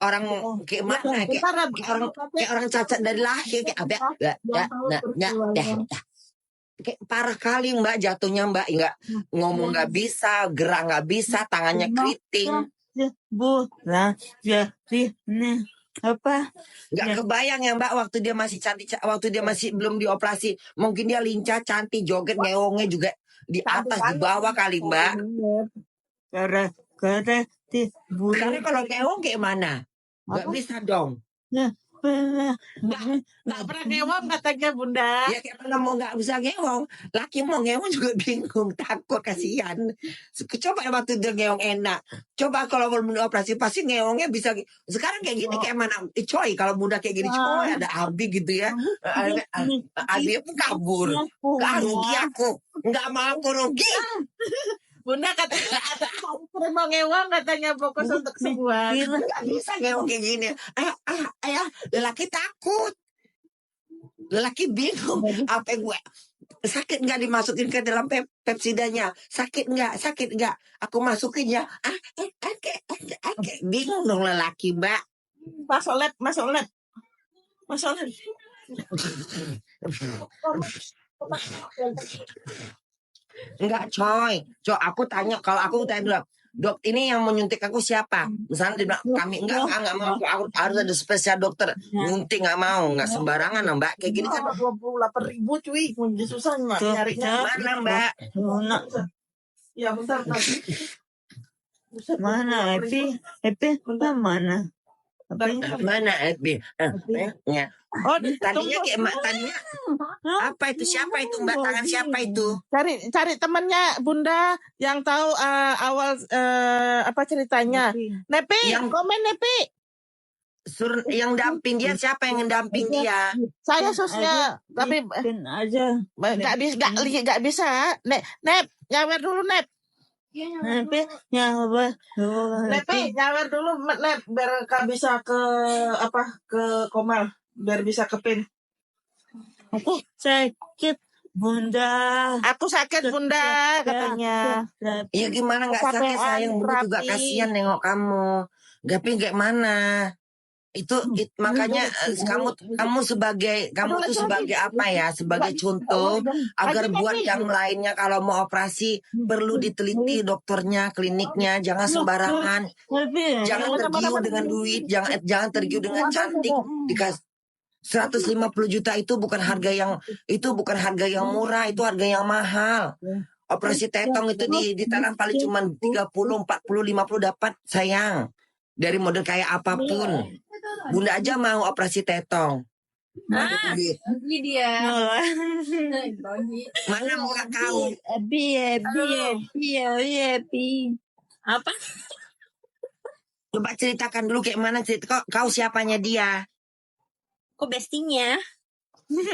orang kayak mana, kayak orang cacat dari lahir, kayak kayak parah kali Mbak jatuhnya Mbak, nggak ngomong nggak bisa, gerak nggak bisa, tangannya keriting. Apa? Nggak kebayang ya Mbak waktu dia masih cantik, waktu dia masih belum dioperasi, mungkin dia lincah, cantik, joget, ngeongnya juga di atas, di bawah kali Mbak. Karena kalau ngeong kayak mana? Nggak bisa dong. Nggak pernah ngewong katanya Bunda. Ya kayak mana mau nggak bisa ngewong. Laki mau ngewong juga bingung, takut, kasihan. Coba waktu dia ngewong enak. Coba kalau belum operasi pasti ngewongnya bisa. Sekarang kayak gini kayak mana? Coy kalau Bunda kayak gini coy ada Abi gitu ya. Abi pun kabur. Gak rugi aku. Nggak mau aku rugi. Bunda katanya mau ngewong katanya fokus untuk semua. Nggak bisa ngewong kayak gini. Lelaki takut. Lelaki bingung. Apa gue sakit nggak dimasukin ke dalam pepsidanya? Sakit nggak? Aku masukin ya. Bingung dong lelaki Mbak. Masuk lab. Enggak coy, aku tanya, kalau aku tanya dulu, dok ini yang menyuntik aku siapa? Misalnya dia bilang, kami enggak mau, aku harus ada spesial dokter nyuntik, nggak mau, nggak sembarangan Mbak, kayak gini kan 28.000 cuy, susah nyarinya. mana Mbak? Ya bentar. Mana Epi mana? Mana Epi? Oh, tadinya kayak tadinya apa itu, siapa itu Mbak, tangan siapa itu? Cari temannya Bunda yang tahu awal apa ceritanya. Nepi, komen Nepi. Suruh yang damping dia, siapa yang ngedamping dia? Saya susnya, tapi aja. Nggak bisa. Nep, nyawer dulu Nep. Nepi nyawer dulu Nep, biar bisa ke Komal, biar bisa ke PIN. Aku sakit Bunda. Aku sakit Bunda katanya. Ya gimana nggak sakit sayang, Bunda juga kasihan nengok kamu. Tapi kayak mana? Itu makanya kamu tuh sebagai apa ya, sebagai contoh agar buat yang lainnya kalau mau operasi perlu diteliti dokternya, kliniknya, jangan sembarangan, jangan tergiur dengan duit, jangan tergiur dengan cantik. Dikasih 150 juta itu bukan harga yang murah, itu harga yang mahal. Operasi tetong itu ditelan paling cuma 30, 40, 50 dapat sayang. Dari model kayak apapun. Bunda aja mau operasi tetong. Ini dia. Mana muka kau? Epi. Apa? Coba ceritakan dulu kayak mana cerita. Kau siapanya dia? Kok bestinya?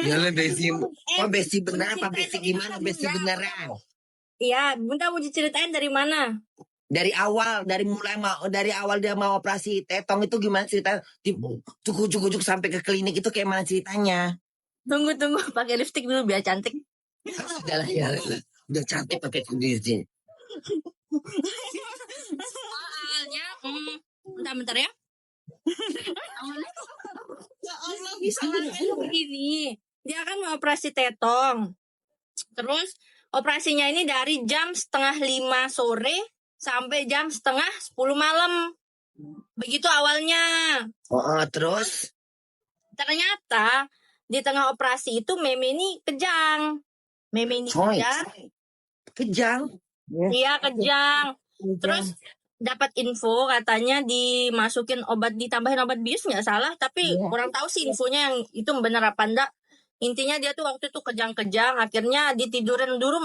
Ya besti. Oh besti benar apa besti gimana? Besti beneran. Iya, Bunda mau diceritain dari mana? Dari awal dia mau operasi tetong itu gimana cerita? Cukup sampai ke klinik itu kayak mana ceritanya? Tunggu, pakai lipstick dulu biar cantik. Sudahlah ya, udah cantik pakai lipstick. Soalnya, bentar ya. Ya Allah, bisa begini. Dia kan mau operasi tetong. Terus operasinya ini dari jam 4:30 sore sampai jam 9:30 malam. Begitu awalnya. Terus? Ternyata di tengah operasi itu Meme ini kejang. Kejang? Iya, kejang. Terus dapat info katanya dimasukin ditambahin obat bius nggak salah, tapi kurang tahu sih infonya yang itu benar apa enggak. Intinya dia tuh waktu itu kejang-kejang, akhirnya ditidurin dulu,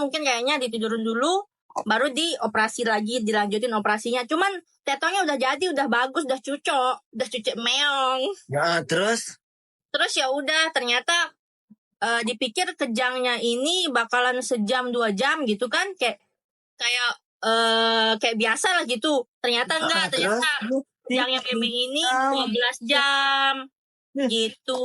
baru dioperasi lagi, dilanjutin operasinya. Cuman tetongnya udah jadi, udah bagus, udah cucuk meong. Ya, terus ya udah, ternyata dipikir kejangnya ini bakalan sejam 2 jam gitu kan, kayak biasa lah gitu. Ternyata enggak, ternyata kejangnya Meme ini 12 jam. Gitu.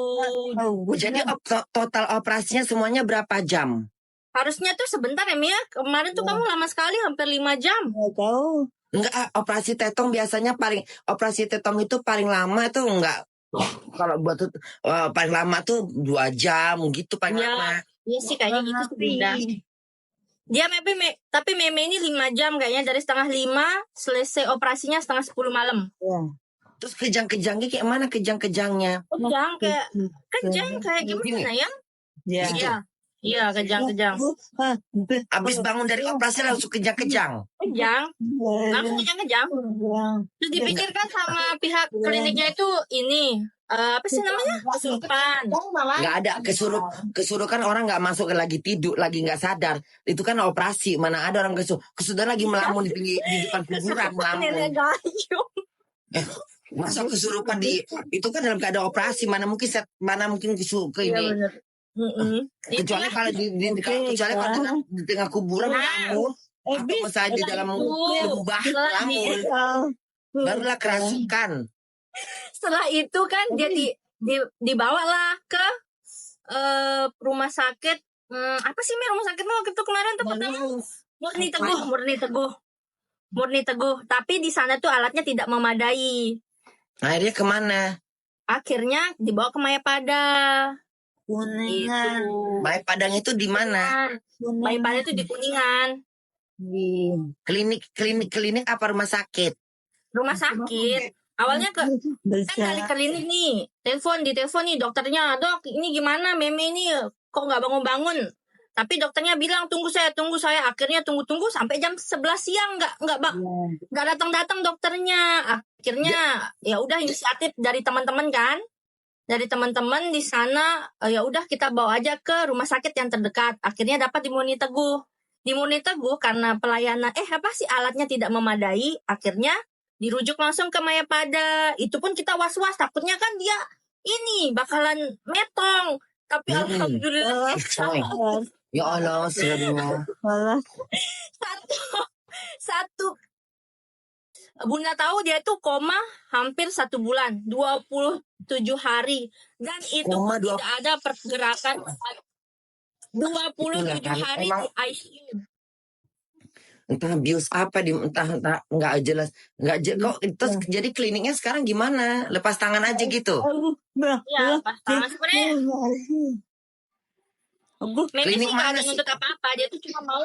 Jadi total operasinya semuanya berapa jam? Harusnya tuh sebentar ya Mia. Kemarin tuh kamu lama sekali, hampir 5 jam. Nggak tahu. Enggak, operasi tetong biasanya operasi tetong itu paling lama tuh enggak. Kalau buat paling lama tuh 2 jam gitu paling lama. Iya sih kayaknya gitu sih Bunda. Dia tapi meme ini 5 jam kayaknya, dari setengah 5 selesai operasinya setengah 10 malam. Terus kejang-kejangnya kayak mana kejang-kejangnya? Kejang kayak gimana ya? Iya, kejang-kejang. Abis bangun dari operasi langsung kejang-kejang. Langsung kejang-kejang. Terus dipikirkan sama pihak kliniknya itu ini apa sih namanya? Kesurupan. Nggak ada kesurupan, orang nggak masuk lagi tidur, lagi nggak sadar. Itu kan operasi, mana ada orang kesurupan lagi melamun di depan kuburan melamun. Masa kesurupan itu kan dalam keadaan operasi, mana mungkin ke ini. Kecuali kalau di tengah kuburan melamun, atau misalnya di dalam lubang melamun, barulah kerasukan. Setelah itu kan dia dibawalah ke rumah sakit. Apa sih rumah sakit lo itu kemarin tuh pertama? Murni Teguh. Tapi di sana tuh alatnya tidak memadai. Akhirnya kemana? Akhirnya dibawa ke Mayapada. Kuningan. Mayapadang itu di mana? Mayapada itu di Kuningan. Klinik apa rumah sakit? Rumah sakit. Awalnya kan kali klinik nih, ditelepon nih dokternya, dok ini gimana meme ini kok nggak bangun-bangun. Tapi dokternya bilang tunggu saya. Akhirnya tunggu sampai jam 11 siang nggak datang dokternya. Akhirnya ya udah inisiatif dari teman-teman kan. Dari teman-teman di sana ya udah kita bawa aja ke rumah sakit yang terdekat. Akhirnya dapat di Murni Teguh. Di Murni Teguh karena pelayanan alatnya tidak memadai, akhirnya dirujuk langsung ke Mayapada. Itu pun kita was-was, takutnya kan dia ini bakalan metong. Tapi alhamdulillah ya Allah, sebenarnya. Satu Bunda tahu dia itu koma hampir 1 bulan, 27 hari. Dan itu tidak ada pergerakan. 27 hari di ICU. Entah bius apa entah nggak jelas kok itu. Jadi kliniknya sekarang gimana? Lepas tangan aja gitu? Ya lepas tangan sebenarnya. Klinik sih nggak ada nuntut apa-apa, dia tuh cuma mau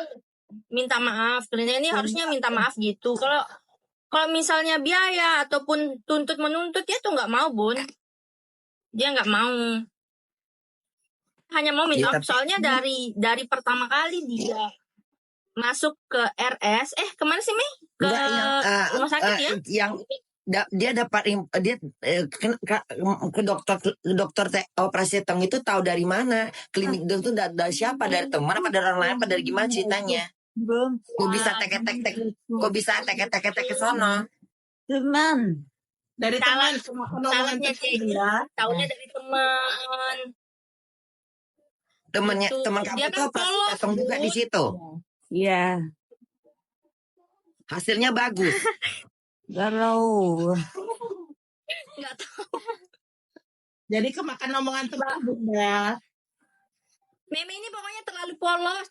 minta maaf. Klinik ini harusnya minta maaf gitu. Kalau misalnya biaya ataupun menuntut dia tuh nggak mau Bun. Dia nggak mau. Hanya mau minta maaf. Soalnya dari pertama kali dia masuk ke RS, kemana sih Mei? Ke rumah sakit ya? Yang dia dapat ke dokter operasi tetong itu tahu dari mana? Klinik itu dari siapa? Dari teman apa dari orang lain apa dari gimana ceritanya? Kok bisa tek ke sono? Teman. Dari teman. Salahnya tahunya dari teman. Teman kamu itu operasi tetong juga di situ. Iya. Hasilnya bagus. Galau. Nggak tahu. Jadi kemakan omongan teman Bunda. Meme ini pokoknya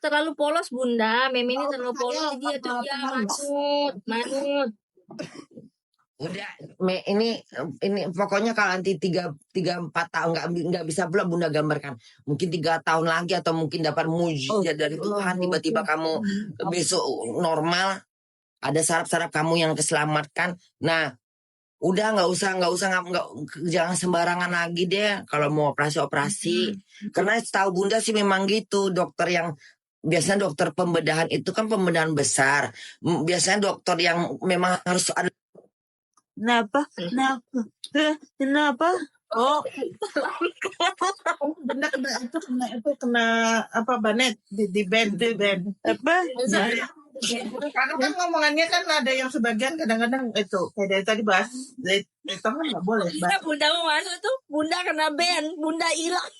terlalu polos Bunda. Meme ini terlalu polos. Dia tuh manut. Udah, ini pokoknya kalau nanti 3-4 tahun nggak bisa pula Bunda gambarkan. Mungkin 3 tahun lagi atau mungkin dapat mujizat dari Tuhan, tiba-tiba kamu besok normal, ada saraf-saraf kamu yang keselamatkan. Nah, udah nggak usah jangan sembarangan lagi deh kalau mau operasi. Karena setahu Bunda sih memang gitu, dokter yang biasanya dokter pembedahan itu kan pembedahan besar. Biasanya dokter yang memang harus ada. Kenapa? Oh, Bunda kena apa banet di band. Apa? Karena kan ngomongannya kan ada yang sebagian kadang-kadang itu kayak dari tadi bahas itu kan nggak boleh. Bunda mau masuk tuh, Bunda kena band, Bunda hilang.